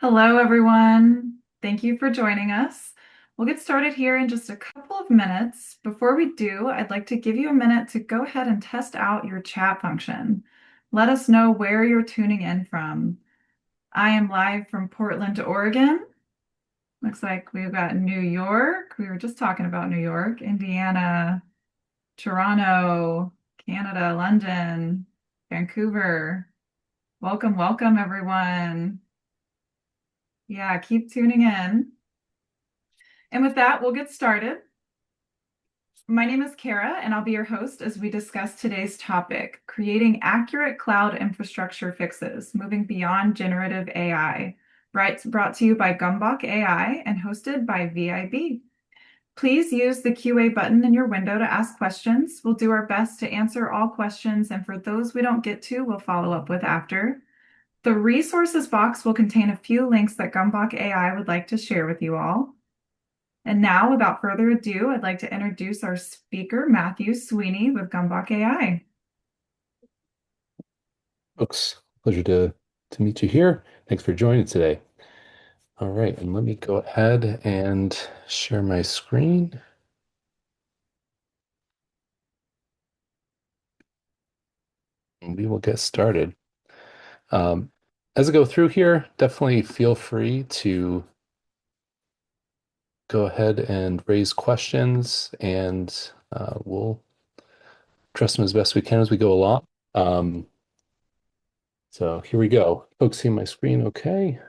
Hello, everyone. Thank you for joining us. We'll get started here in just a couple of minutes. Before we do, I'd like to give you a minute to go ahead and test out your chat function. Let us know where you're tuning in from. I am live from Portland, Oregon. Looks like we've got New York. We were just talking about New York, Indiana, Toronto, Canada, London, Vancouver. Welcome, welcome, everyone. Yeah, keep tuning in. And with that, we'll get started. My name is Kara, and I'll be your host as we discuss today's topic, creating accurate cloud infrastructure fixes, moving beyond generative AI. Brought to you by Gomboc AI and hosted by VIB. Please use the QA button in your window to ask questions. We'll do our best to answer all questions, and for those we don't get to, we'll follow up with after. The resources box will contain a few links that Gomboc AI would like to share with you all. And now, without further ado, I'd like to introduce our speaker, Matthew Sweeney with Gomboc AI. Folks, pleasure to meet you here. Thanks for joining today. All right, and let me go ahead and share my screen. And we will get started. Um, as I go through here, definitely feel free to go ahead and raise questions, and we'll address them as best we can as we go along. Um, so here we go. Folks see my screen okay?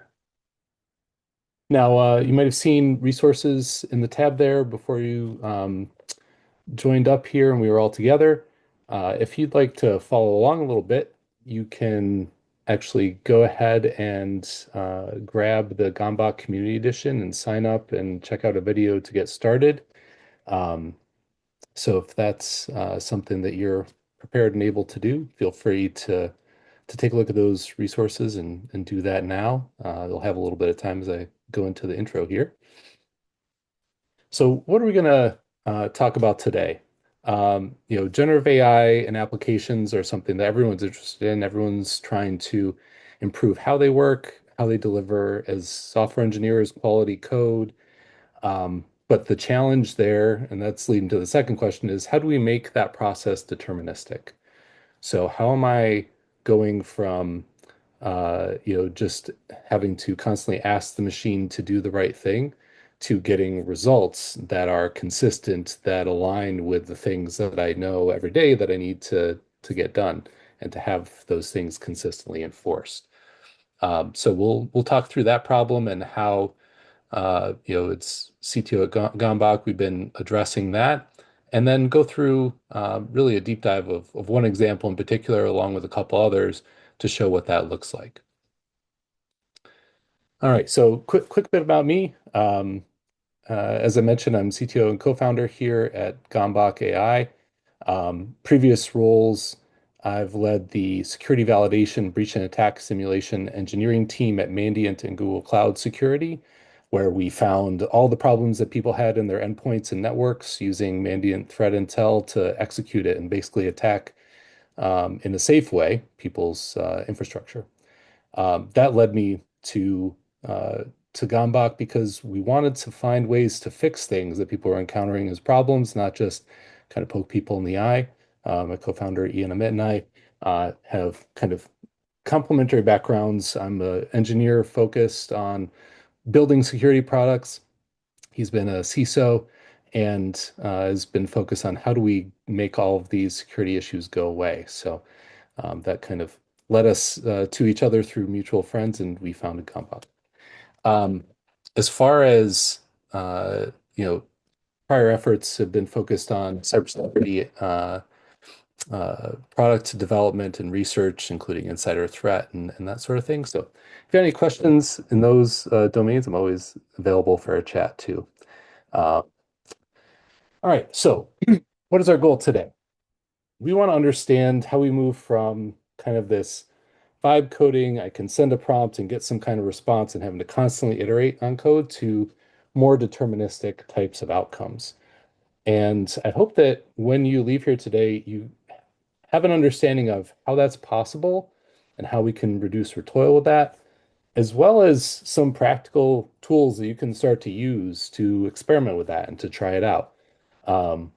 Now, you might have seen resources in the tab there before you joined up here and we were all together. If you'd like to follow along a little bit, you can actually go ahead and grab the Gomboc Community Edition and sign up and check out a video to get started. Um, so if that's something that you're prepared and able to do, feel free to take a look at those resources and do that now. You'll have a little bit of time as I go into the intro here. So what are we going to talk about today? Generative AI and applications are something that everyone's interested in. Everyone's trying to improve how they work, how they deliver as software engineers, quality code. But the challenge there, and that's leading to the second question, is how do we make that process deterministic? So how am I going from just having to constantly ask the machine to do the right thing to getting results that are consistent, that align with the things that I know every day that I need to get done and to have those things consistently enforced. So we'll talk through that problem and how it's CTO at Gomboc. We've been addressing that, and then go through really a deep dive of one example in particular, along with a couple others, to show what that looks like. All right, so quick bit about me. As I mentioned, I'm CTO and co-founder here at Gomboc AI. Previous roles, I've led the security validation, breach and attack simulation engineering team at Mandiant and Google Cloud Security, where we found all the problems that people had in their endpoints and networks using Mandiant threat intel to execute it and basically attack in a safe way people's infrastructure. That led me uh, to Gomboc because we wanted to find ways to fix things that people were encountering as problems, not just kind of poke people in the eye. My co-founder Ian Amit and I have kind of complementary backgrounds. I'm an engineer focused on building security products. He's been a CISO and has been focused on how do we make all of these security issues go away. So that kind of led us to each other through mutual friends, and we founded Compound. Um, as far as prior efforts have been focused on cybersecurity product development and research, including insider threat and that sort of thing. So, if you have any questions in those domains, I'm always available for a chat too. Uh, all right, so what is our goal today? We want to understand how we move from kind of this vibe coding, I can send a prompt and get some kind of response and having to constantly iterate on code to more deterministic types of outcomes. And I hope that when you leave here today, you have an understanding of how that's possible and how we can reduce our toil with that. as well as some practical tools that you can start to use to experiment with that and to try it out. To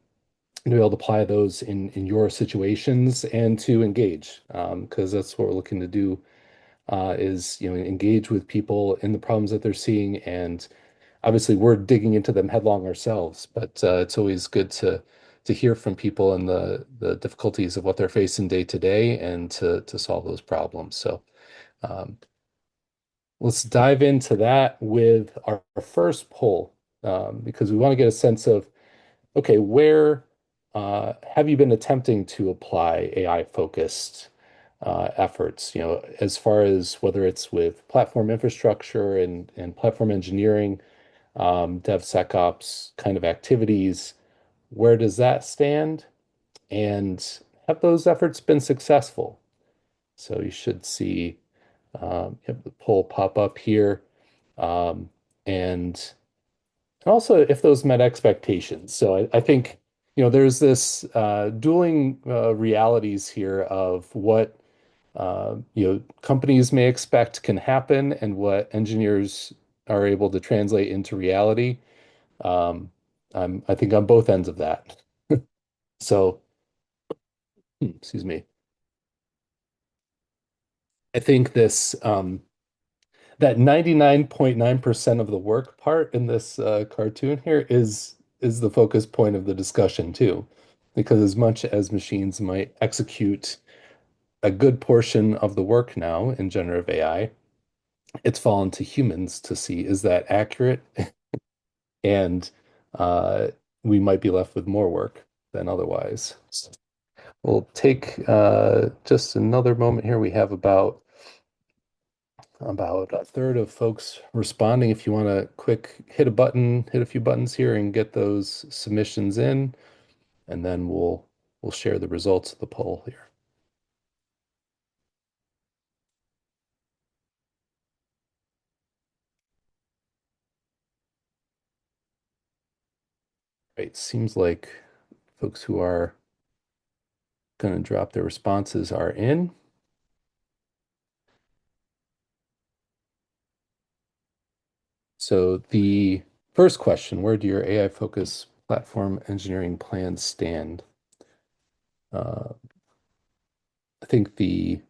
be able to apply those in your situations and to engage, because that's what we're looking to do is engage with people in the problems that they're seeing, and obviously we're digging into them headlong ourselves, but it's always good to hear from people and the difficulties of what they're facing day to day and to solve those problems. So um, let's dive into that with our first poll, because we want to get a sense of, okay, where have you been attempting to apply AI focused efforts, as far as whether it's with platform infrastructure and platform engineering, DevSecOps kind of activities, where does that stand? And have those efforts been successful? So you should see you have the poll pop up here. Um, and also if those met expectations. So I think, there's this dueling realities here of what companies may expect can happen and what engineers are able to translate into reality. Um, I think on both ends of that. So, excuse me. I think this that 99.9% of the work part in this cartoon here is the focus point of the discussion too, because as much as machines might execute a good portion of the work now in generative AI, it's fallen to humans to see is that accurate, and uh, we might be left with more work than otherwise. So we'll take just another moment here. We have about a third of folks responding. If you want to quick hit a few buttons here and get those submissions in, and then we'll share the results of the poll here. Right, seems like folks who are going to drop their responses are in. So the first question, where do your AI focus platform engineering plans stand? Uh, I think it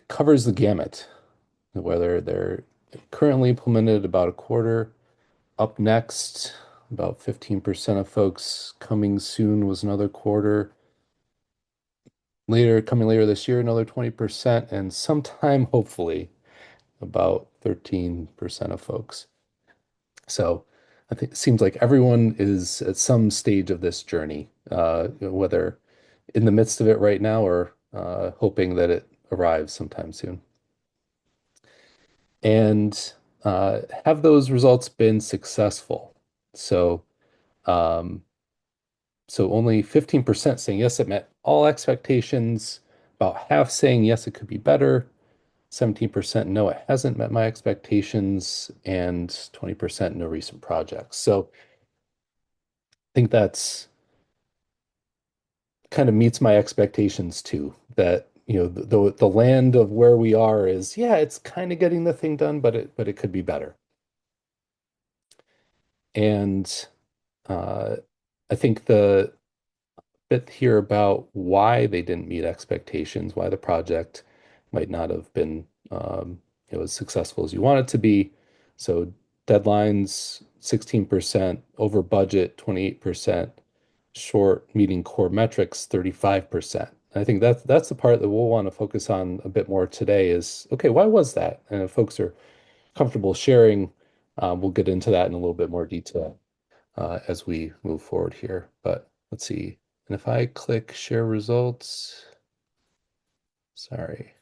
covers the gamut, whether they're currently implemented about a quarter. Up next, about 15% of folks. Coming soon was another quarter. Coming later this year, another 20%, and sometime, hopefully, about 13% of folks. So I think it seems like everyone is at some stage of this journey, whether in the midst of it right now or hoping that it arrives sometime soon. And have those results been successful? So, um, so only 15% saying yes, it met all expectations, about half saying yes, it could be better, 17% no, it hasn't met my expectations, and 20% no recent projects. So I think that's kind of meets my expectations too, that the land of where we are is, yeah, it's kind of getting the thing done, but it could be better. And uh, I think the bit here about why they didn't meet expectations, why the project might not have been as successful as you want it to be. So deadlines 16%, over budget 28%, short meeting core metrics 35%. I think that's the part that we'll want to focus on a bit more today is, okay, why was that? And if folks are comfortable sharing, we'll get into that in a little bit more detail as we move forward here. But let's see. And if I click share results, sorry,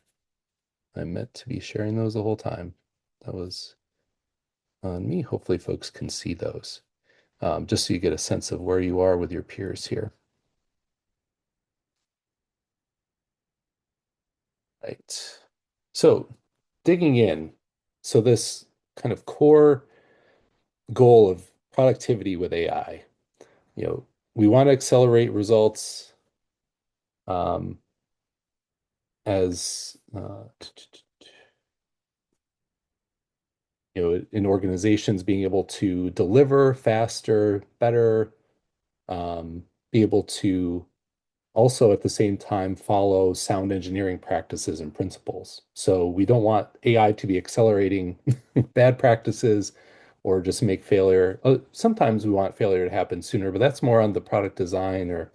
I meant to be sharing those the whole time. That was on me. Hopefully folks can see those, just so you get a sense of where you are with your peers here. Right. So digging in, so this kind of core goal of productivity with AI, we want to accelerate results um, as in organizations being able to deliver faster, better, be able to also at the same time follow sound engineering practices and principles. So we don't want AI to be accelerating bad practices or just make failure. Sometimes we want failure to happen sooner, but that's more on the product design or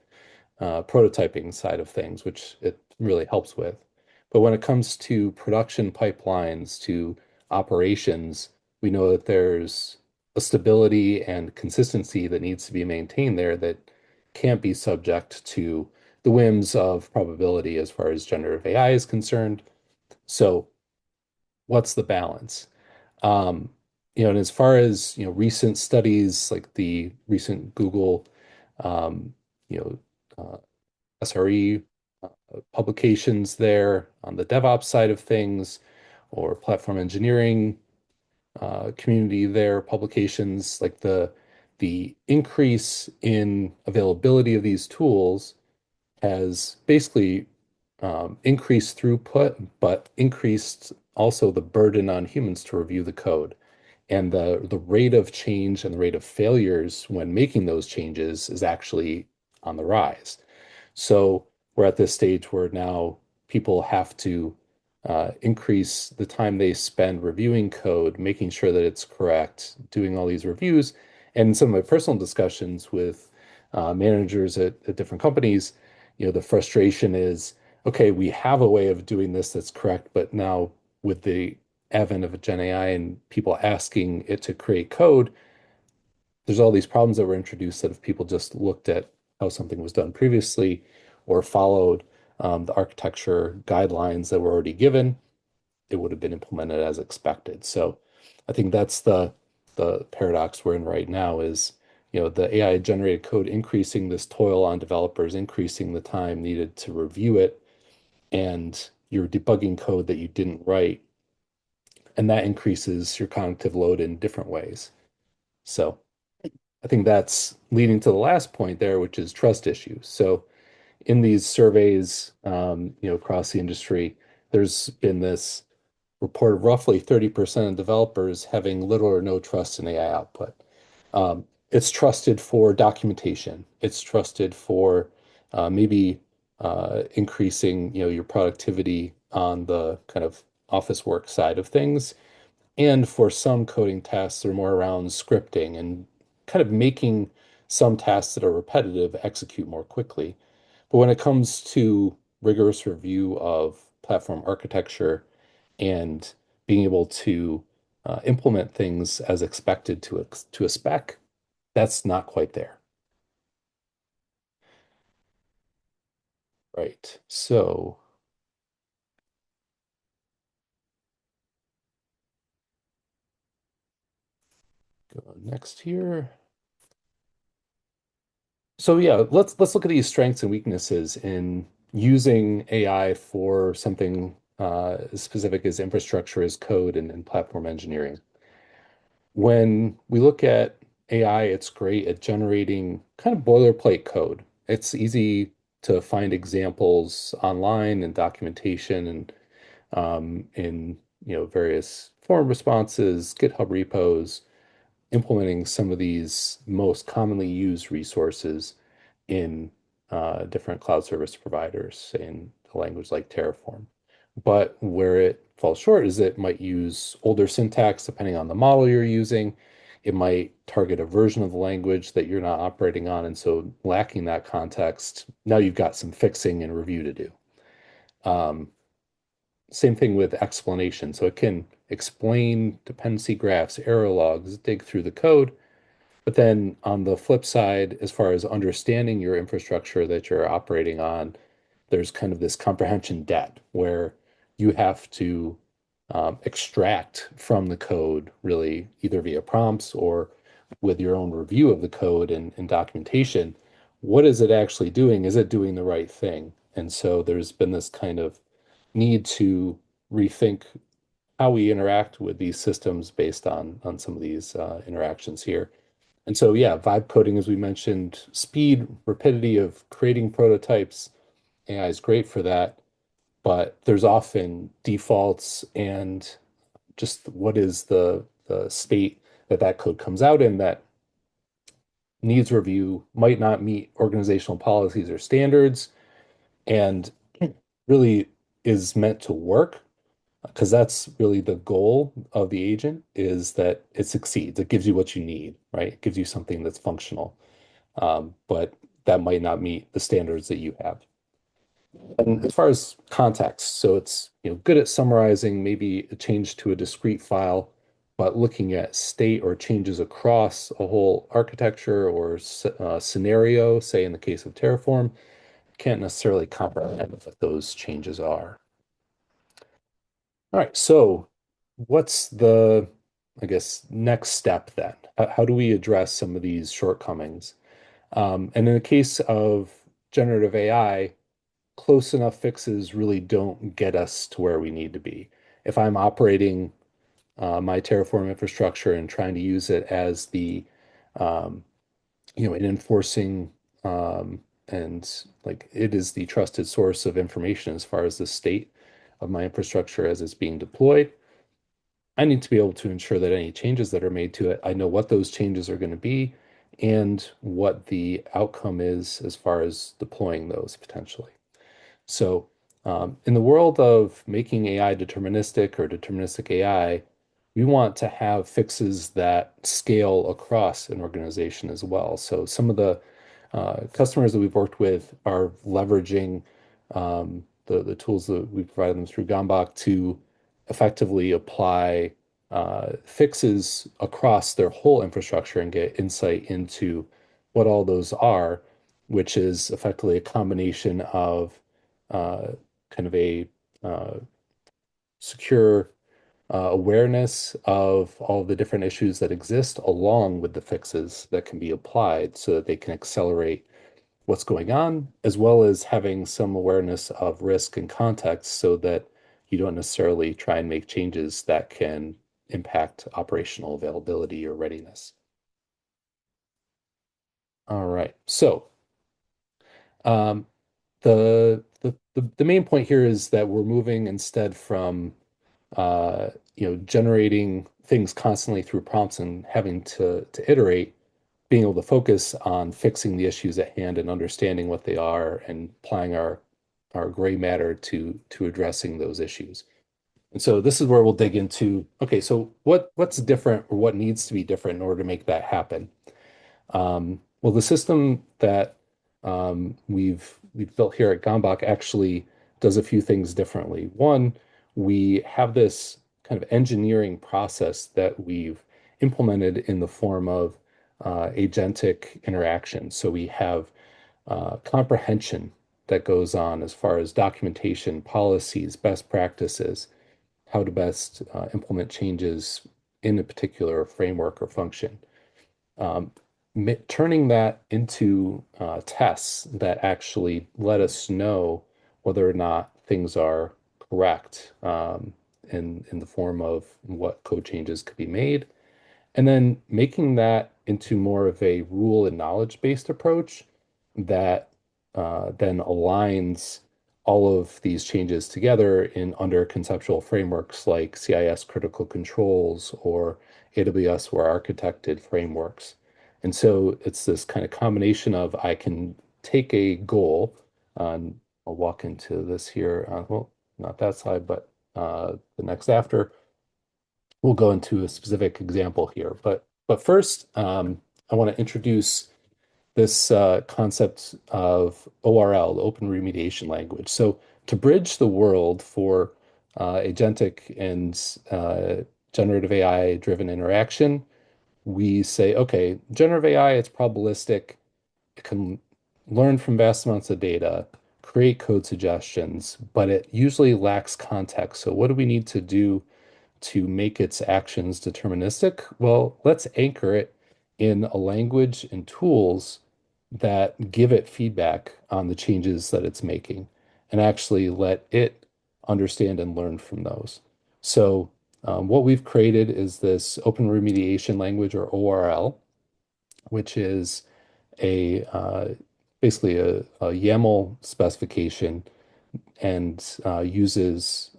prototyping side of things, which it really helps with. But when it comes to production pipelines, to operations, we know that there's a stability and consistency that needs to be maintained there that can't be subject to the whims of probability as far as generative AI is concerned. So, what's the balance? Um, and as far as recent studies like the recent Google, um, you know, SRE publications there on the DevOps side of things, or platform engineering community there, publications like the increase in availability of these tools has basically increased throughput, but increased also the burden on humans to review the code. And the rate of change and the rate of failures when making those changes is actually on the rise. So we're at this stage where now people have to increase the time they spend reviewing code, making sure that it's correct, doing all these reviews. And in some of my personal discussions with managers at different companies, the frustration is, okay, we have a way of doing this that's correct, but now with the advent of Gen AI and people asking it to create code, there's all these problems that were introduced that if people just looked at how something was done previously or followed the architecture guidelines that were already given, it would have been implemented as expected. So I think that's the paradox we're in right now is, the AI generated code increasing this toil on developers, increasing the time needed to review it, and you're debugging code that you didn't write, and that increases your cognitive load in different ways. So I think that's leading to the last point there, which is trust issues. So in these surveys, across the industry, there's been this report of roughly 30% of developers having little or no trust in AI output. It's trusted for documentation. It's trusted for maybe increasing, your productivity on the kind of office work side of things. And for some coding tasks, they're more around scripting and kind of making some tasks that are repetitive execute more quickly. But when it comes to rigorous review of platform architecture and being able to implement things as expected to a spec, that's not quite there. Right. So go next here. So yeah, let's look at these strengths and weaknesses in using AI for something as specific as infrastructure as code and platform engineering. When we look at AI, it's great at generating kind of boilerplate code. It's easy to find examples online and documentation and in various forum responses, GitHub repos, implementing some of these most commonly used resources in different cloud service providers in a language like Terraform. But where it falls short is it might use older syntax depending on the model you're using. It might target a version of the language that you're not operating on. And so, lacking that context, now you've got some fixing and review to do. Um, Same thing with explanation. So, it can explain dependency graphs, error logs, dig through the code, but then on the flip side, as far as understanding your infrastructure that you're operating on, there's kind of this comprehension debt where you have to extract from the code, really, either via prompts or with your own review of the code and documentation. What is it actually doing? Is it doing the right thing? And so there's been this kind of need to rethink how we interact with these systems based on some of these interactions here. And so, yeah, vibe coding, as we mentioned, speed, rapidity of creating prototypes, AI is great for that, but there's often defaults and just what is the the state that that code comes out in that needs review, might not meet organizational policies or standards, and really is meant to work because that's really the goal of the agent is that it succeeds. It gives you what you need, right? It gives you something that's functional, but that might not meet the standards that you have. And as far as context, so it's good at summarizing maybe a change to a discrete file, but looking at state or changes across a whole architecture or scenario, say in the case of Terraform, can't necessarily comprehend what those changes are. All right, so what's the, I guess, next step then? How do we address some of these shortcomings? And in the case of generative AI, close enough fixes really don't get us to where we need to be. If I'm operating my Terraform infrastructure and trying to use it as the, um, in enforcing and like it is the trusted source of information as far as the state of my infrastructure as it's being deployed. I need to be able to ensure that any changes that are made to it, I know what those changes are going to be and what the outcome is as far as deploying those potentially. So, in the world of making AI deterministic or deterministic AI, we want to have fixes that scale across an organization as well. So, some of the customers that we've worked with are leveraging the tools that we provide them through Gomboc to effectively apply fixes across their whole infrastructure and get insight into what all those are, which is effectively a combination of uh, kind of a uh, secure awareness of all the different issues that exist, along with the fixes that can be applied so that they can accelerate what's going on, as well as having some awareness of risk and context so that you don't necessarily try and make changes that can impact operational availability or readiness. All right. So, um, the main point here is that we're moving instead from generating things constantly through prompts and having to iterate, being able to focus on fixing the issues at hand and understanding what they are and applying our gray matter to addressing those issues. And so this is where we'll dig into, okay, so what's different or what needs to be different in order to make that happen? Well, the system that we've built here at Gomboc actually does a few things differently. One, we have this kind of engineering process that we've implemented in the form of agentic interaction. So we have comprehension that goes on as far as documentation, policies, best practices, how to best implement changes in a particular framework or function, um, turning that into tests that actually let us know whether or not things are correct in the form of what code changes could be made, and then making that into more of a rule and knowledge-based approach that then aligns all of these changes together in under conceptual frameworks like CIS critical controls or AWS were architected frameworks. And so it's this kind of combination of I can take a goal, I'll walk into this here, well, not that side, but the next after we'll go into a specific example here. But first, I want to introduce this concept of ORL, the Open Remediation Language. So to bridge the world for agentic and generative AI driven interaction, we say, okay, generative AI, it's probabilistic. It can learn from vast amounts of data, create code suggestions, but it usually lacks context. So what do we need to do to make its actions deterministic? Well, let's anchor it in a language and tools that give it feedback on the changes that it's making and actually let it understand and learn from those. So, what we've created is this Open Remediation Language or ORL, which is a basically a YAML specification and uses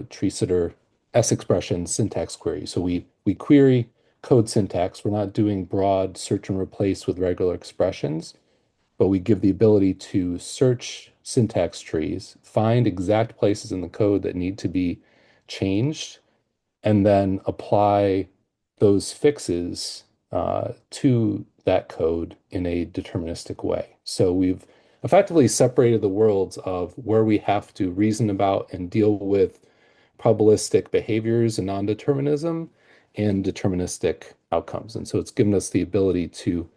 tree sitter S expression syntax query. So we query code syntax. We're not doing broad search and replace with regular expressions, but we give the ability to search syntax trees, find exact places in the code that need to be changed, and then apply those fixes to that code in a deterministic way. So we've effectively separated the worlds of where we have to reason about and deal with probabilistic behaviors and non-determinism and deterministic outcomes. And so it's given us the ability to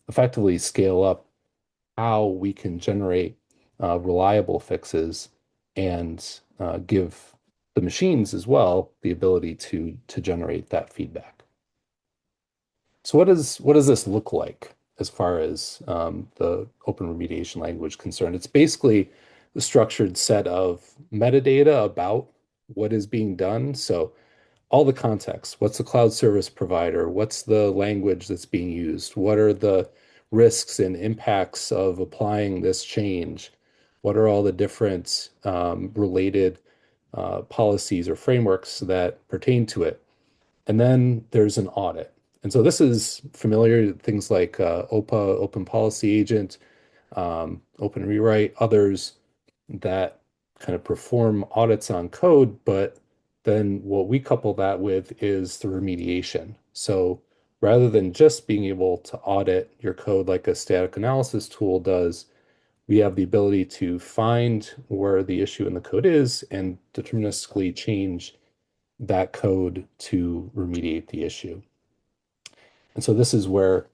effectively scale up how we can generate reliable fixes and give the machines as well the ability to generate that feedback. So what does this look like as far as the open remediation language concerned? It's basically the structured set of metadata about what is being done. So all the context. What's the cloud service provider? What's the language that's being used? What are the risks and impacts of applying this change? What are all the different related policies or frameworks that pertain to it? And then there's an audit. And so this is familiar, things like OPA, Open Policy Agent, Open Rewrite, others that kind of perform audits on code, but then what we couple that with is the remediation. So rather than just being able to audit your code like a static analysis tool does, we have the ability to find where the issue in the code is and deterministically change that code to remediate the issue. And so this is where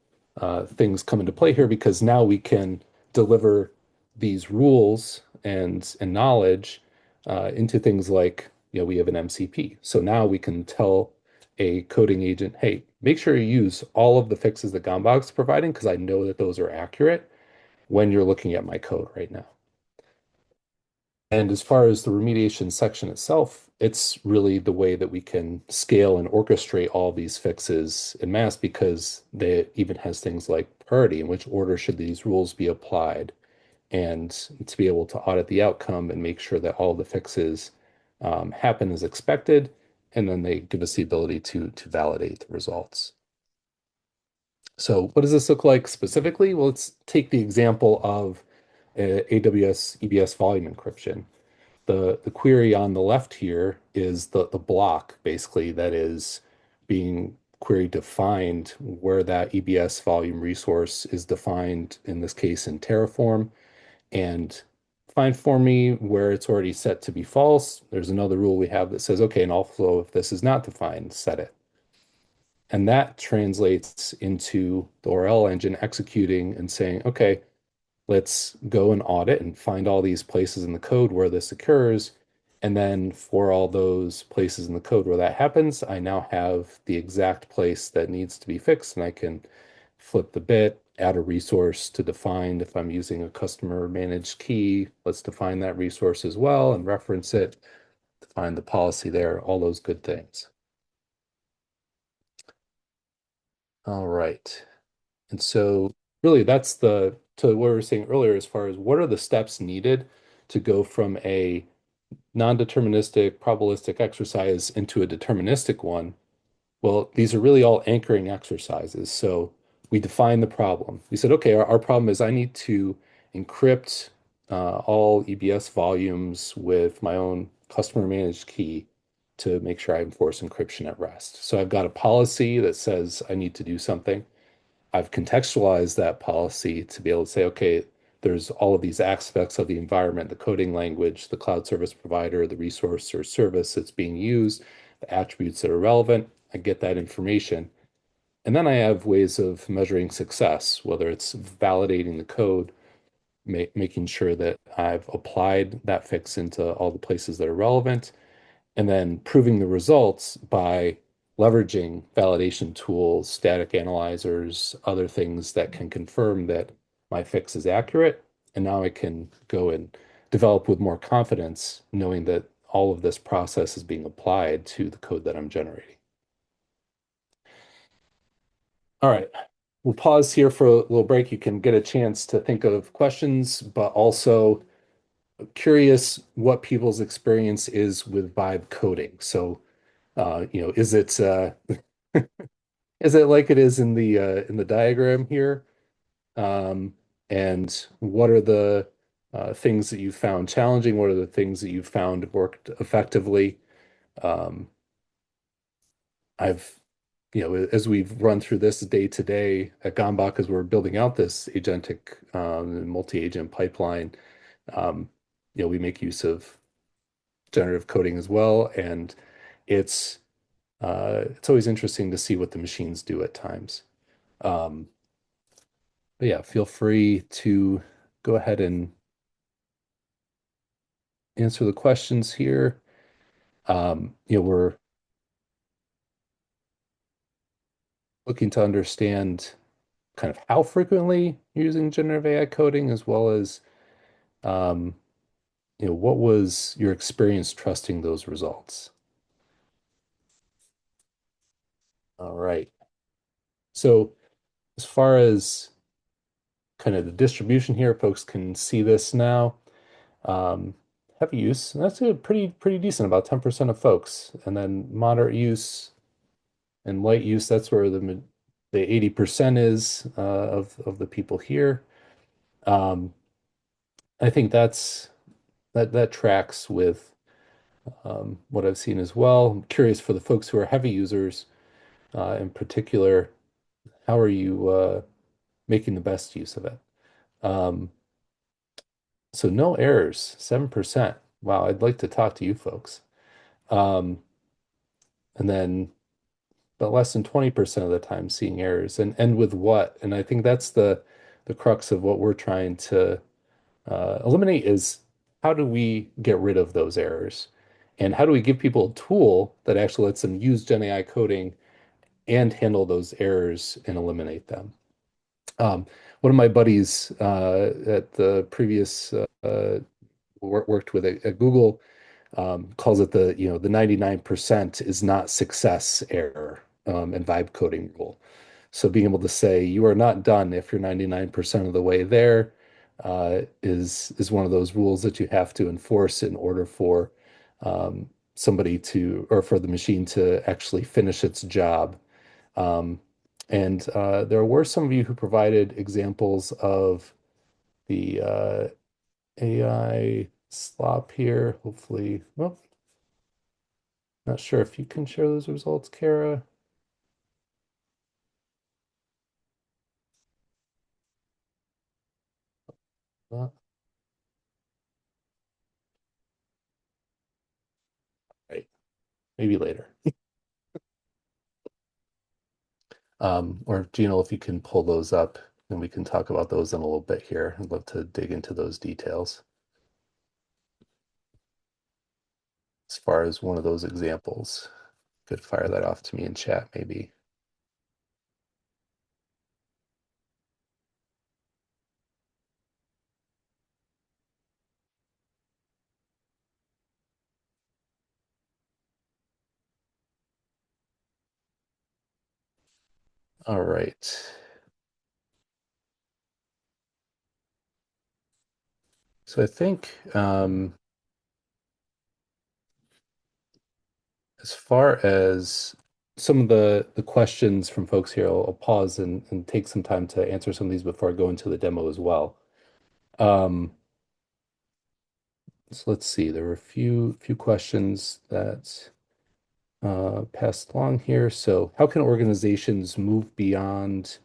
things come into play here because now we can deliver these rules and knowledge into things like, we have an MCP. So now we can tell a coding agent, hey, make sure you use all of the fixes that Gomboc's providing because I know that those are accurate when you're looking at my code right now. And as far as the remediation section itself, it's really the way that we can scale and orchestrate all these fixes en masse because they even has things like priority, in which order should these rules be applied, and to be able to audit the outcome and make sure that all the fixes happen as expected, and then they give us the ability to validate the results. So what does this look like specifically? Well, let's take the example of AWS EBS volume encryption. The query on the left here is the block basically that is being queried to find where that EBS volume resource is defined, in this case in Terraform, and find for me where it's already set to be false. There's another rule we have that says, okay, and also if this is not defined, set it. And that translates into the URL engine executing and saying, okay, let's go and audit and find all these places in the code where this occurs. And then for all those places in the code where that happens, I now have the exact place that needs to be fixed, and I can flip the bit, add a resource to define if I'm using a customer managed key. Let's define that resource as well and reference it, define the policy there, all those good things. All right. And so really that's to what we were saying earlier as far as what are the steps needed to go from a non-deterministic probabilistic exercise into a deterministic one. Well, these are really all anchoring exercises. So we define the problem. We said, okay, our problem is I need to encrypt all EBS volumes with my own customer managed key to make sure I enforce encryption at rest. So I've got a policy that says I need to do something. I've contextualized that policy to be able to say, okay, there's all of these aspects of the environment, the coding language, the cloud service provider, the resource or service that's being used, the attributes that are relevant. I get that information. And then I have ways of measuring success, whether it's validating the code, making sure that I've applied that fix into all the places that are relevant, and then proving the results by leveraging validation tools, static analyzers, other things that can confirm that my fix is accurate. And now I can go and develop with more confidence, knowing that all of this process is being applied to the code that I'm generating. All right. We'll pause here for a little break. You can get a chance to think of questions, but also curious what people's experience is with vibe coding. So, is it like it is in the diagram here? Um, and what are the things that you found challenging? What are the things that you found worked effectively? Um, I've, as we've run through this day to day at Gomboc, as we're building out this agentic multi-agent pipeline, um, we make use of generative coding as well, and it's it's always interesting to see what the machines do at times. Um, but yeah, feel free to go ahead and answer the questions here. We're looking to understand kind of how frequently you're using generative AI coding, as well as um, what was your experience trusting those results? All right. So as far as kind of the distribution here, folks can see this now. Um, Heavy use, and that's a pretty decent, about 10% of folks. And then moderate use and light use, that's where the 80% is of the people here. Um, I think that tracks with what I've seen as well. I'm curious for the folks who are heavy users in particular, how are you making the best use of it? Um, so no errors, 7%. Wow, I'd like to talk to you folks. Um, and then but less than 20% of the time seeing errors. And with what? And I think that's the crux of what we're trying to eliminate is how do we get rid of those errors? And how do we give people a tool that actually lets them use Gen AI coding and handle those errors and eliminate them? One of my buddies at the previous worked with at Google calls it the 99% is not success error and vibe coding rule. So being able to say you are not done if you're 99% of the way there is one of those rules that you have to enforce in order for somebody to or for the machine to actually finish its job. Um, and there were some of you who provided examples of the AI slop here. Hopefully, well, not sure if you can share those results, Kara. Not right. Maybe later. Or Gino, if you can pull those up, and we can talk about those in a little bit here. I'd love to dig into those details as far as one of those examples. Could fire that off to me in chat, maybe. All right. So I think as far as some of the questions from folks here, I'll pause and take some time to answer some of these before I go into the demo as well. Um, so let's see. There were a few questions that passed along here. So, how can organizations move beyond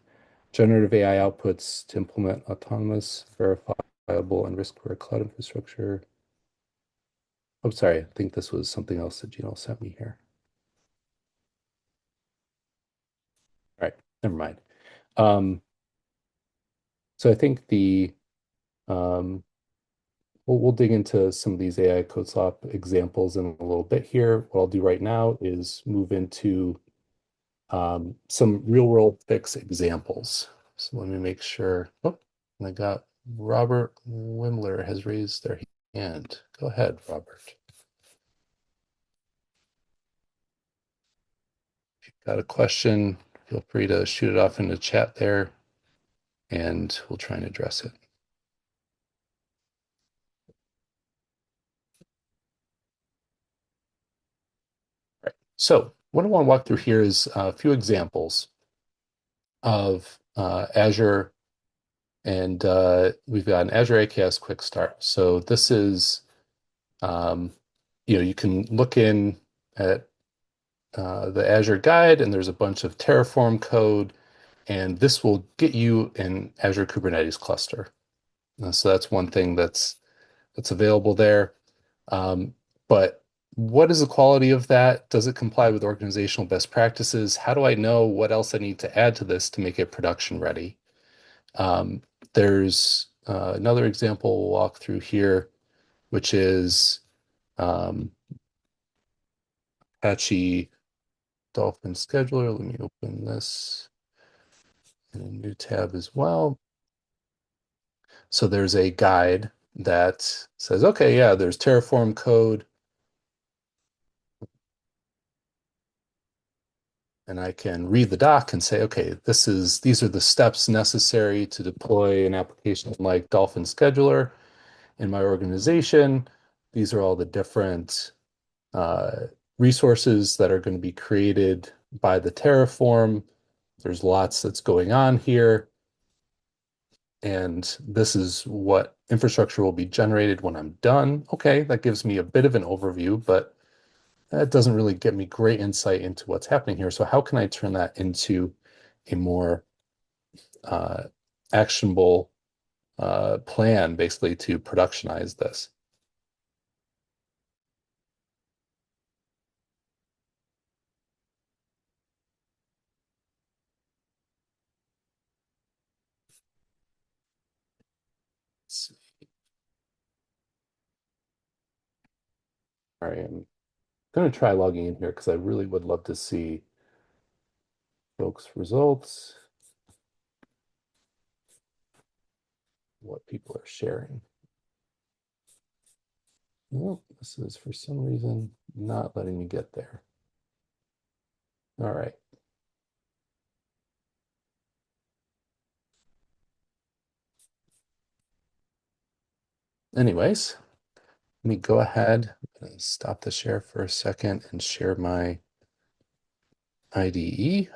generative AI outputs to implement autonomous, verifiable, and risk-aware cloud infrastructure? I'm sorry. I think this was something else that Gino sent me here. All right, never mind. Um, so I think the we'll dig into some of these AI code swap examples in a little bit here. What I'll do right now is move into some real world fix examples. So let me make sure. Oh, I got Robert Wimler has raised their hand. Go ahead, Robert. If you've got a question, feel free to shoot it off in the chat there and we'll try and address it. So what I want to walk through here is a few examples of Azure, and we've got an Azure AKS Quick Start. So this is, um, you can look in at the Azure guide, and there's a bunch of Terraform code, and this will get you an Azure Kubernetes cluster. So that's one thing that's available there. Um, but what is the quality of that? Does it comply with organizational best practices? How do I know what else I need to add to this to make it production ready? Um, there's another example we'll walk through here, which is um, Apache Dolphin Scheduler. Let me open this in a new tab as well. So there's a guide that says, okay, yeah, there's Terraform code, and I can read the doc and say, okay, these are the steps necessary to deploy an application like Dolphin Scheduler in my organization. These are all the different uh, resources that are going to be created by the Terraform. There's lots that's going on here. And this is what infrastructure will be generated when I'm done. Okay, that gives me a bit of an overview, but that doesn't really get me great insight into what's happening here. So how can I turn that into a more uh, actionable plan, basically, to productionize this? Let's see. All right, I'm going to try logging in here because I really would love to see folks' results, what people are sharing. Well, this is for some reason not letting me get there. All right. Anyways, let me go ahead and stop the share for a second and share my IDE.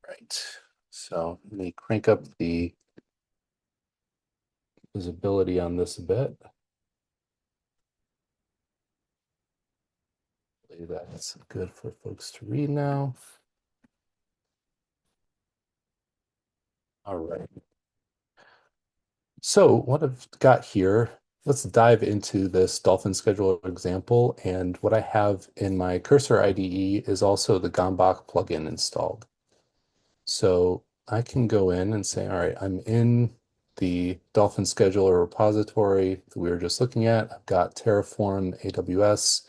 Right. So let me crank up the visibility on this a bit. That's good for folks to read now. All right. So what I've got here, let's dive into this Dolphin Scheduler example. And what I have in my cursor IDE is also the Gomboc plugin installed. So I can go in and say, all right, I'm in the Dolphin Scheduler repository that we were just looking at. I've got Terraform AWS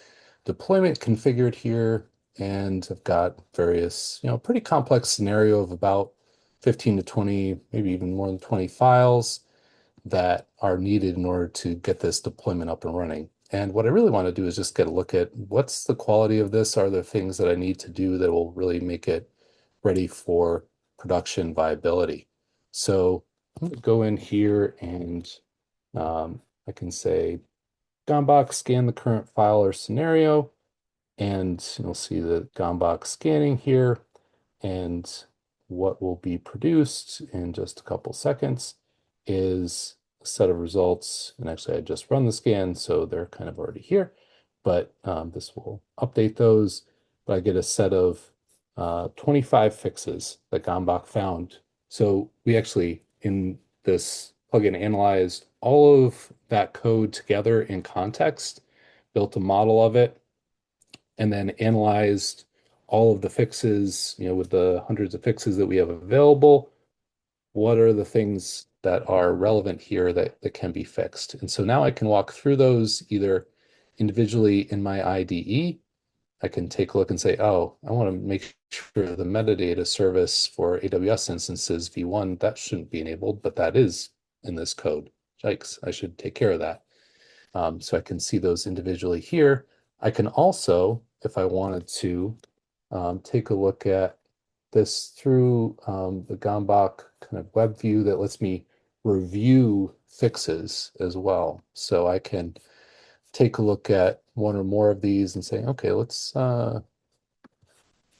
deployment configured here, and I've got various, pretty complex scenario of about 15 to 20, maybe even more than 20 files that are needed in order to get this deployment up and running. And what I really want to do is just get a look at what's the quality of this? Are there things that I need to do that will really make it ready for production viability? So I'm going to go in here and I can say Gomboc scan the current file or scenario, and you'll see the Gomboc scanning here, and what will be produced in just a couple seconds is a set of results. And actually, I just run the scan, so they're kind of already here, but this will update those. But I get a set of 25 fixes that Gomboc found. So we actually, in this plugin, analyzed all of that code together in context, built a model of it, and then analyzed all of the fixes, with the hundreds of fixes that we have available. What are the things that are relevant here that can be fixed? And so now I can walk through those either individually in my IDE. I can take a look and say, oh, I want to make sure the metadata service for AWS instances v1, that shouldn't be enabled, but that is in this code. Yikes, I should take care of that. So I can see those individually here. I can also, if I wanted to, take a look at this through the Gomboc kind of web view that lets me review fixes as well. So I can take a look at one or more of these and say, okay, let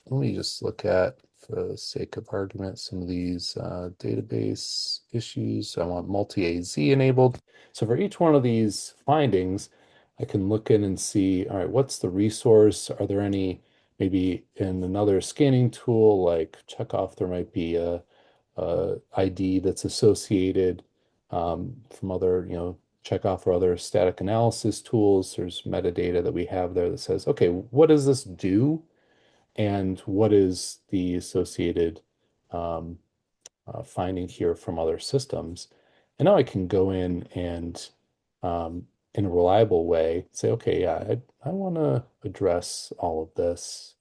me just look at, for the sake of argument, some of these database issues. So I want multi-AZ enabled. So for each one of these findings, I can look in and see, all right, what's the resource? Are there any, maybe in another scanning tool like checkoff, there might be a ID that's associated from other, checkoff or other static analysis tools. There's metadata that we have there that says, okay, what does this do? And what is the associated um, finding here from other systems? And now I can go in and in a reliable way say, okay, yeah, I want to address all of this,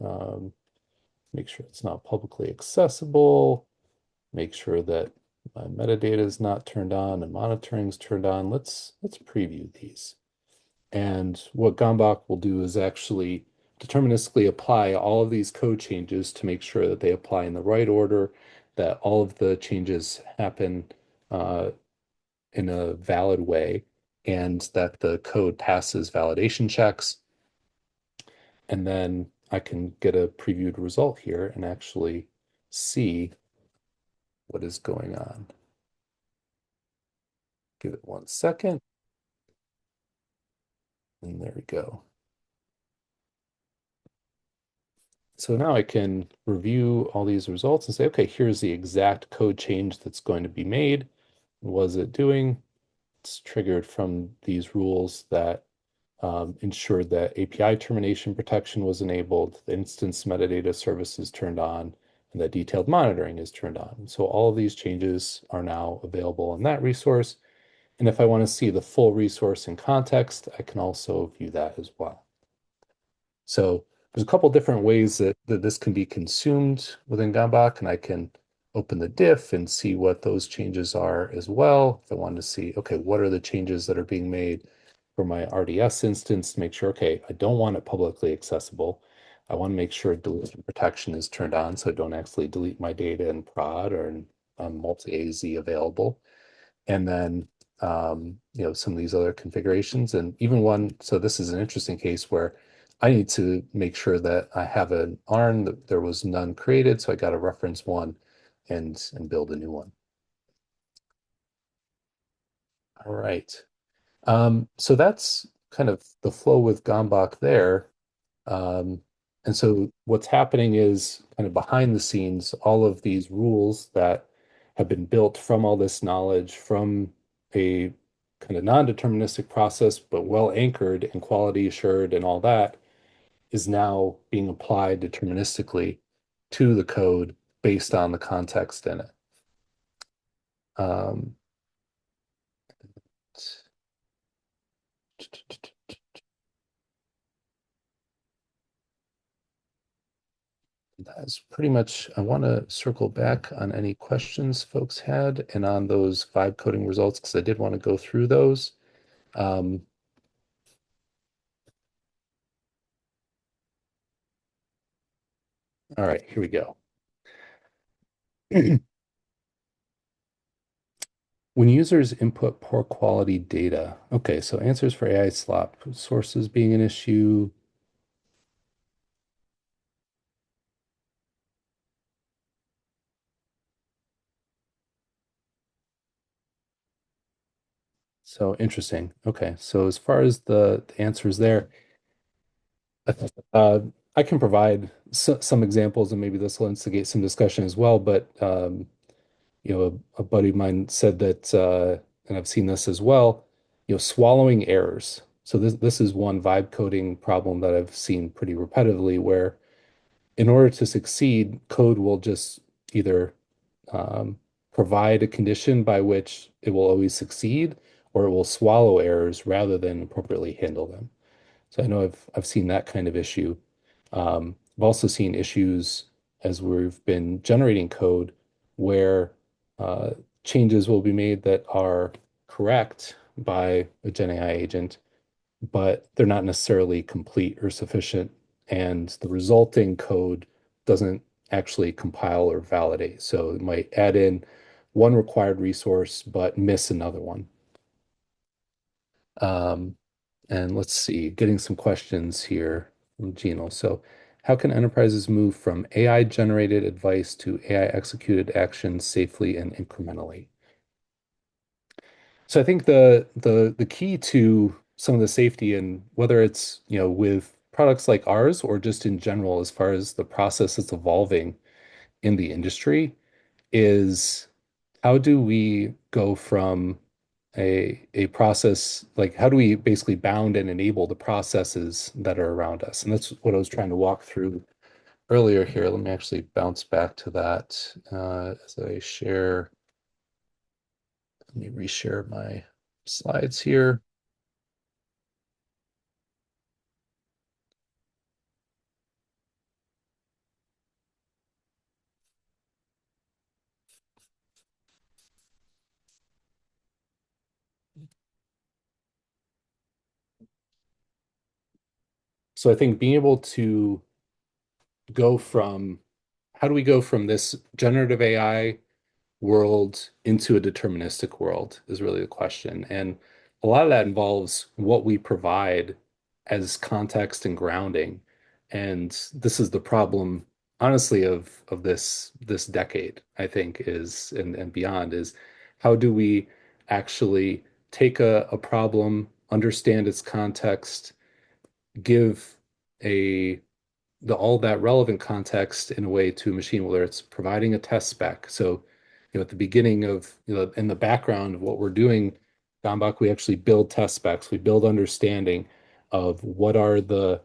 make sure it's not publicly accessible, make sure that my metadata is not turned on and monitoring is turned on. Let's preview these. And what Gomboc will do is actually deterministically apply all of these code changes to make sure that they apply in the right order, that all of the changes happen uh, in a valid way, and that the code passes validation checks. And then I can get a previewed result here and actually see what is going on. Give it 1 second, and there we go. So now I can review all these results and say, okay, here's the exact code change that's going to be made. What is it doing? It's triggered from these rules that ensured that API termination protection was enabled, the instance metadata service is turned on, and that detailed monitoring is turned on. So all of these changes are now available in that resource. And if I want to see the full resource in context, I can also view that as well. So there's a couple different ways that this can be consumed within Gomboc, and I can open the diff and see what those changes are as well. If I wanted to see, okay, what are the changes that are being made for my RDS instance to make sure, okay, I don't want it publicly accessible. I want to make sure deletion protection is turned on so I don't actually delete my data in prod or in multi-AZ available. And then some of these other configurations and even one. So this is an interesting case where I need to make sure that I have an ARN that there was none created. So I got to reference one and build a new one. All right. So that's kind of the flow with Gomboc there. Um, and so what's happening is kind of behind the scenes, all of these rules that have been built from all this knowledge from a kind of non-deterministic process, but well anchored and quality assured and all that is now being applied deterministically to the code based on the context in it. Um, That's pretty much, I want to circle back on any questions folks had and on those vibe coding results because I did want to go through those. Um, all right, here we go. When users input poor quality data, okay, so answers for AI slop, sources being an issue. So interesting. Okay, so as far as the answers there, uh, I can provide some examples and maybe this will instigate some discussion as well, but a buddy of mine said that, and I've seen this as well, swallowing errors. So this is one vibe coding problem that I've seen pretty repetitively, where in order to succeed, code will just either um, provide a condition by which it will always succeed, or it will swallow errors rather than appropriately handle them. So I know I've seen that kind of issue. I've also seen issues as we've been generating code where uh, changes will be made that are correct by a Gen AI agent, but they're not necessarily complete or sufficient, and the resulting code doesn't actually compile or validate. So it might add in one required resource, but miss another one. Um, and let's see, getting some questions here from Gino. So, how can enterprises move from AI generated advice to AI executed actions safely and incrementally? So I think the key to some of the safety and whether it's, with products like ours or just in general, as far as the process that's evolving in the industry, is how do we go from a process, like how do we basically bound and enable the processes that are around us? And that's what I was trying to walk through earlier here. Let me actually bounce back to that as I share. Let me reshare my slides here. So I think being able to go from how do we go from this generative AI world into a deterministic world is really the question. And a lot of that involves what we provide as context and grounding. And this is the problem, honestly, of this decade, I think, is and beyond, is how do we actually take a problem, understand its context, give a all that relevant context in a way to a machine, whether it's providing a test spec. So, at the beginning of, in the background of what we're doing, Gomboc, we actually build test specs. We build understanding of what are the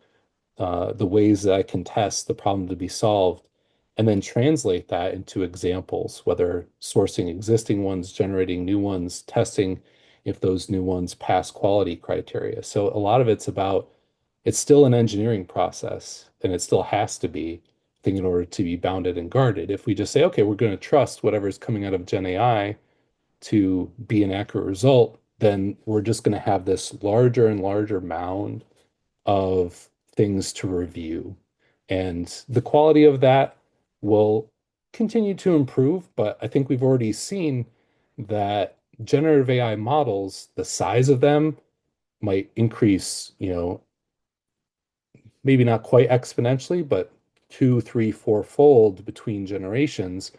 ways that I can test the problem to be solved, and then translate that into examples, whether sourcing existing ones, generating new ones, testing if those new ones pass quality criteria. So a lot of it's about it's still an engineering process, and it still has to be, I think, in order to be bounded and guarded. If we just say, okay, we're going to trust whatever's coming out of Gen AI to be an accurate result, then we're just going to have this larger and larger mound of things to review. And the quality of that will continue to improve, but I think we've already seen that generative AI models, the size of them might increase, maybe not quite exponentially, but two, three, four-fold between generations.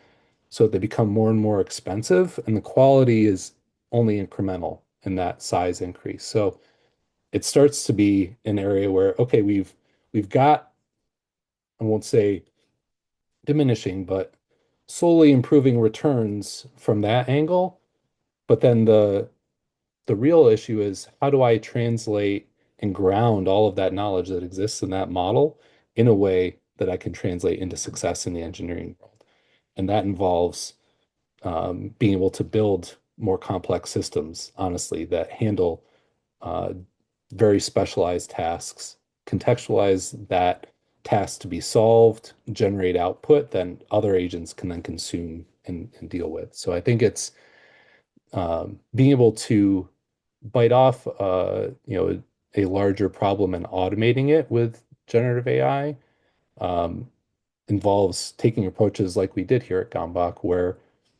So they become more and more expensive, and the quality is only incremental in that size increase. So it starts to be an area where, okay, we've got, I won't say diminishing, but slowly improving returns from that angle. But then the real issue is how do I translate and ground all of that knowledge that exists in that model in a way that I can translate into success in the engineering world? And that involves being able to build more complex systems, honestly, that handle uh, very specialized tasks, contextualize that task to be solved, generate output, then other agents can then consume and deal with. So I think it's being able to bite off, a larger problem and automating it with generative AI um, involves taking approaches like we did here at Gomboc, where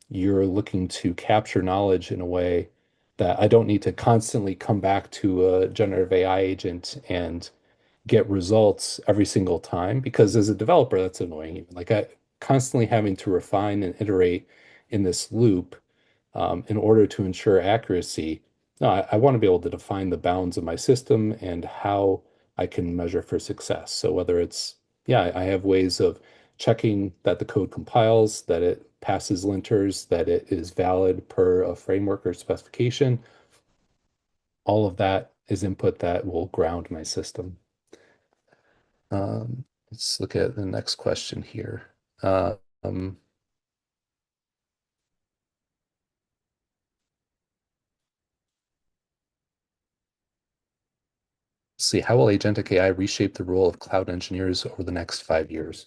you're looking to capture knowledge in a way that I don't need to constantly come back to a generative AI agent and get results every single time. Because as a developer, that's annoying. Even like I constantly having to refine and iterate in this loop in order to ensure accuracy. No, I want to be able to define the bounds of my system and how I can measure for success. So whether it's, yeah, I have ways of checking that the code compiles, that it passes linters, that it is valid per a framework or specification. All of that is input that will ground my system. Let's look at the next question here. Um, let's see, how will agentic AI reshape the role of cloud engineers over the next 5 years?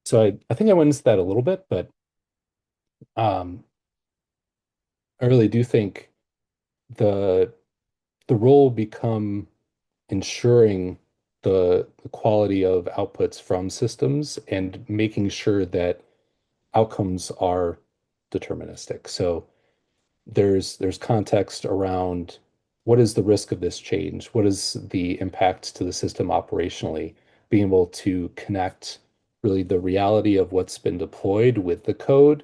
So I think I went into that a little bit, but um, I really do think the the role will become ensuring. the quality of outputs from systems and making sure that outcomes are deterministic. So there's context around what is the risk of this change? What is the impact to the system operationally? Being able to connect really the reality of what's been deployed with the code.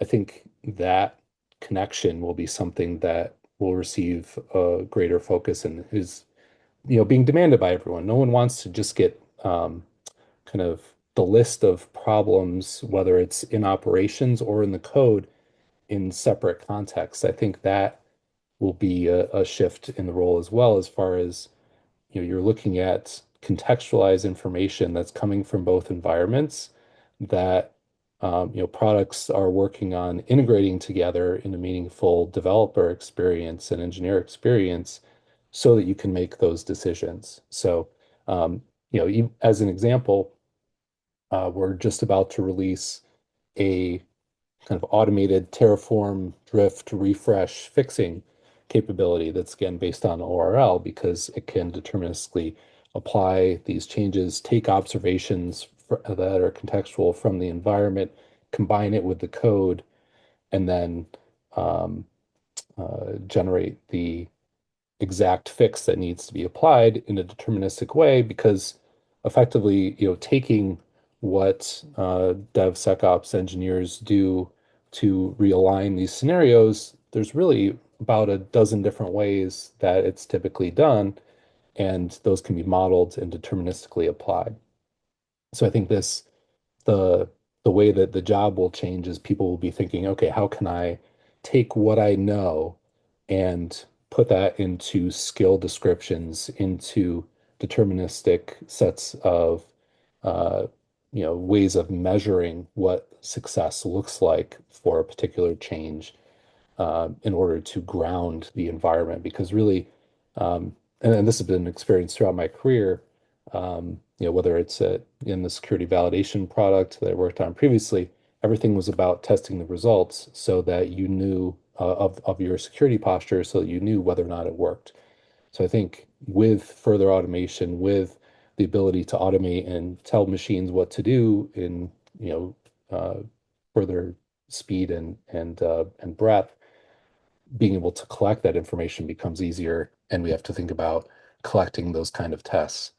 I think that connection will be something that will receive a greater focus and is, being demanded by everyone. No one wants to just get kind of the list of problems, whether it's in operations or in the code, in separate contexts. I think that will be a shift in the role as well, as far as you're looking at contextualized information that's coming from both environments that products are working on integrating together in a meaningful developer experience and engineer experience so that you can make those decisions. So, as an example, we're just about to release a kind of automated Terraform drift refresh fixing capability that's again based on ORL because it can deterministically apply these changes, take observations that are contextual from the environment, combine it with the code, and then um, generate the exact fix that needs to be applied in a deterministic way because effectively, taking what DevSecOps engineers do to realign these scenarios, there's really about a dozen different ways that it's typically done, and those can be modeled and deterministically applied. So I think the the way that the job will change is people will be thinking, okay, how can I take what I know and put that into skill descriptions, into deterministic sets of uh, ways of measuring what success looks like for a particular change in order to ground the environment. Because really, and this has been an experience throughout my career, whether it's in the security validation product that I worked on previously, everything was about testing the results so that you knew of your security posture, so that you knew whether or not it worked. So I think with further automation, with the ability to automate and tell machines what to do in, further speed and breadth, being able to collect that information becomes easier, and we have to think about collecting those kind of tests.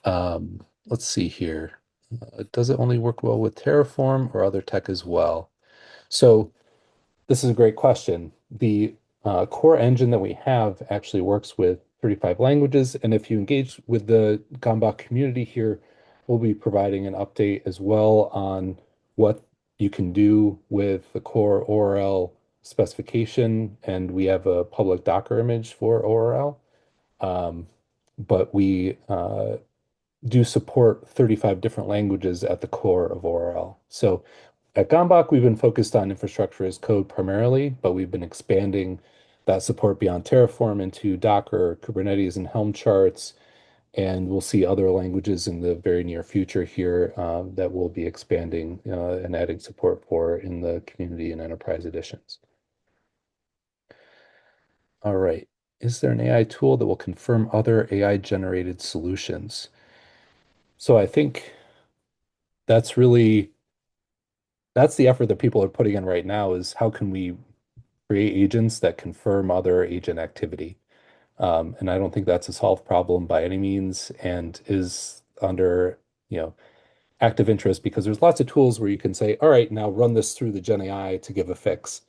Let's see here. Does it only work well with Terraform or other tech as well? So this is a great question. The core engine that we have actually works with 35 languages, and if you engage with the Gomboc community here, we'll be providing an update as well on what you can do with the core ORL specification, and we have a public Docker image for ORL. Um, but we do support 35 different languages at the core of ORL. So at Gomboc, we've been focused on infrastructure as code primarily, but we've been expanding that support beyond Terraform into Docker, Kubernetes, and Helm charts. And we'll see other languages in the very near future here that we'll be expanding and adding support for in the community and enterprise editions. All right. Is there an AI tool that will confirm other AI generated solutions? So I think that's really that's the effort that people are putting in right now is how can we create agents that confirm other agent activity? And I don't think that's a solved problem by any means and is under, active interest because there's lots of tools where you can say, all right, now run this through the Gen AI to give a fix.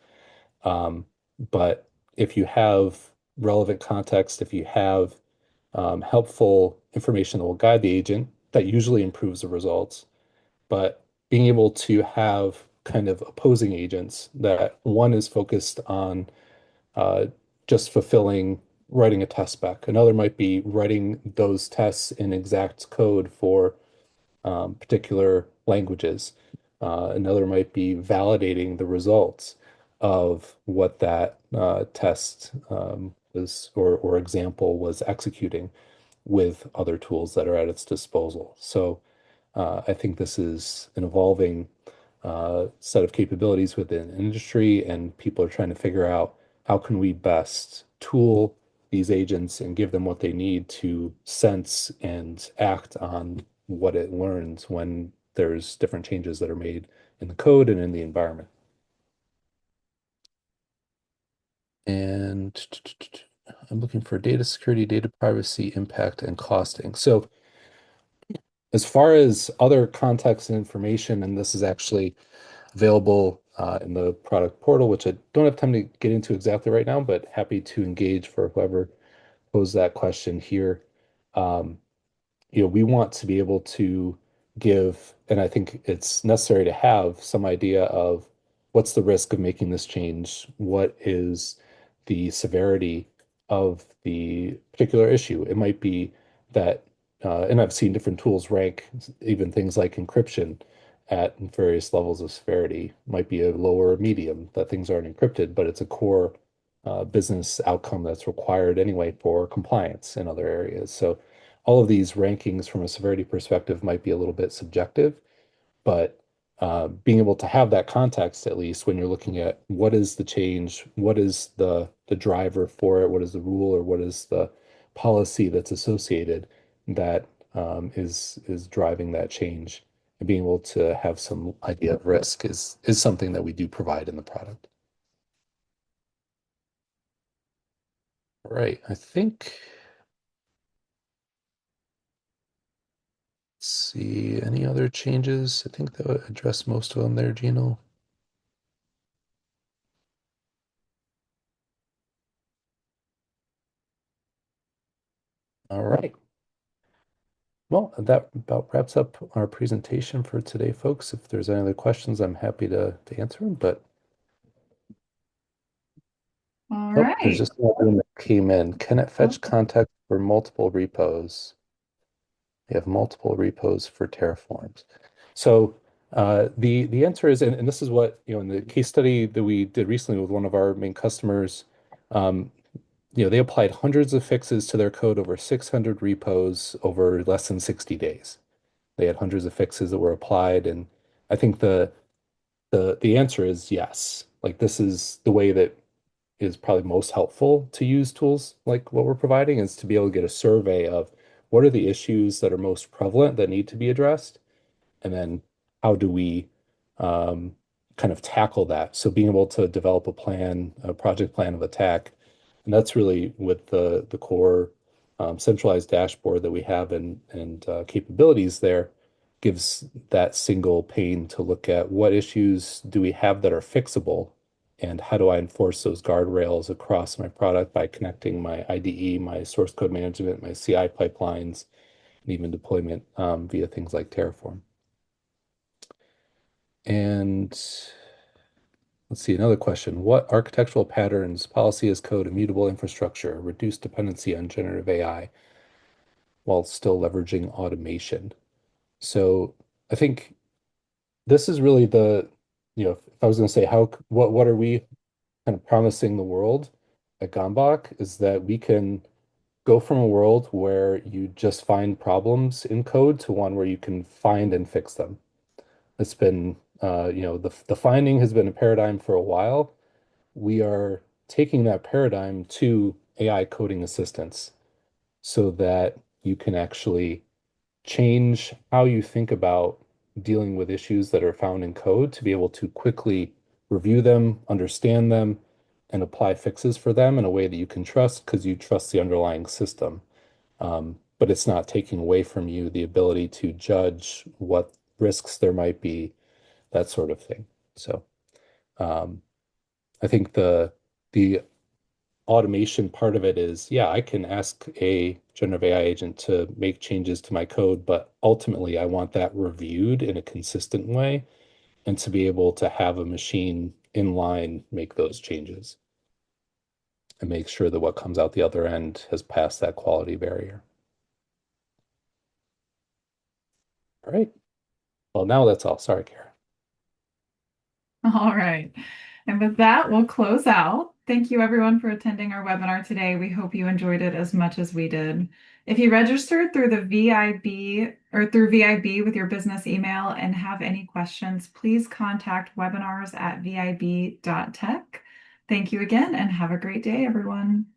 Um, but if you have relevant context, if you have helpful information that will guide the agent, that usually improves the results. But being able to have kind of opposing agents that one is focused on uh, just fulfilling writing a test spec. Another might be writing those tests in exact code for particular languages. Another might be validating the results of what that test was or example was executing with other tools that are at its disposal. So I think this is an evolving set of capabilities within industry, and people are trying to figure out how can we best tool these agents and give them what they need to sense and act on what it learns when there's different changes that are made in the code and in the environment. And I'm looking for data security, data privacy, impact, and costing. So as far as other context and information, and this is actually available in the product portal, which I don't have time to get into exactly right now, but happy to engage for whoever posed that question here. Um, we want to be able to give, and I think it's necessary to have some idea of what's the risk of making this change, what is the severity of the particular issue. It might be that, and I've seen different tools rank even things like encryption at various levels of severity. Might be a lower or medium that things aren't encrypted, but it's a core business outcome that's required anyway for compliance in other areas. So all of these rankings from a severity perspective might be a little bit subjective, but being able to have that context at least when you're looking at what is the change, what is the driver for it, what is the rule or what is the policy that's associated that is driving that change, and being able to have some idea of risk is something that we do provide in the product. All right, I think. Let's see, any other changes? I think that would address most of them there, Gino. All right. Well, that about wraps up our presentation for today, folks. If there's any other questions, I'm happy to answer them. But All oh, there's right. just another one that came in. Can it Oh, fetch context for multiple repos? We have multiple repos for Terraforms. So the answer is, and this is what, in the case study that we did recently with one of our main customers, um, they applied hundreds of fixes to their code over 600 repos over less than 60 days. They had hundreds of fixes that were applied, and I think the answer is yes. Like this is the way that is probably most helpful to use tools like what we're providing is to be able to get a survey of what are the issues that are most prevalent that need to be addressed, and then how do we um, kind of tackle that? So being able to develop a plan, a project plan of attack, and that's really with the core centralized dashboard that we have and capabilities there gives that single pane to look at what issues do we have that are fixable and how do I enforce those guardrails across my product by connecting my IDE, my source code management, my CI pipelines, and even deployment via things like Terraform. And let's see, another question. What architectural patterns, policy as code, immutable infrastructure, reduce dependency on generative AI while still leveraging automation? So I think this is really if I was going to say what are we kind of promising the world at Gomboc is that we can go from a world where you just find problems in code to one where you can find and fix them. It's been, the finding has been a paradigm for a while. We are taking that paradigm to AI coding assistance so that you can actually change how you think about dealing with issues that are found in code to be able to quickly review them, understand them, and apply fixes for them in a way that you can trust because you trust the underlying system. But it's not taking away from you the ability to judge what risks there might be, that sort of thing. So um, I think the automation part of it is, yeah, I can ask a generative AI agent to make changes to my code, but ultimately I want that reviewed in a consistent way and to be able to have a machine in line make those changes and make sure that what comes out the other end has passed that quality barrier. All right. Well, now that's all. Sorry, Kara. all right. And with that, we'll close out. Thank you everyone for attending our webinar today. We hope you enjoyed it as much as we did. If you registered through the VIB or through VIB with your business email and have any questions, please contact webinars@vib.tech. Thank you again and have a great day, everyone.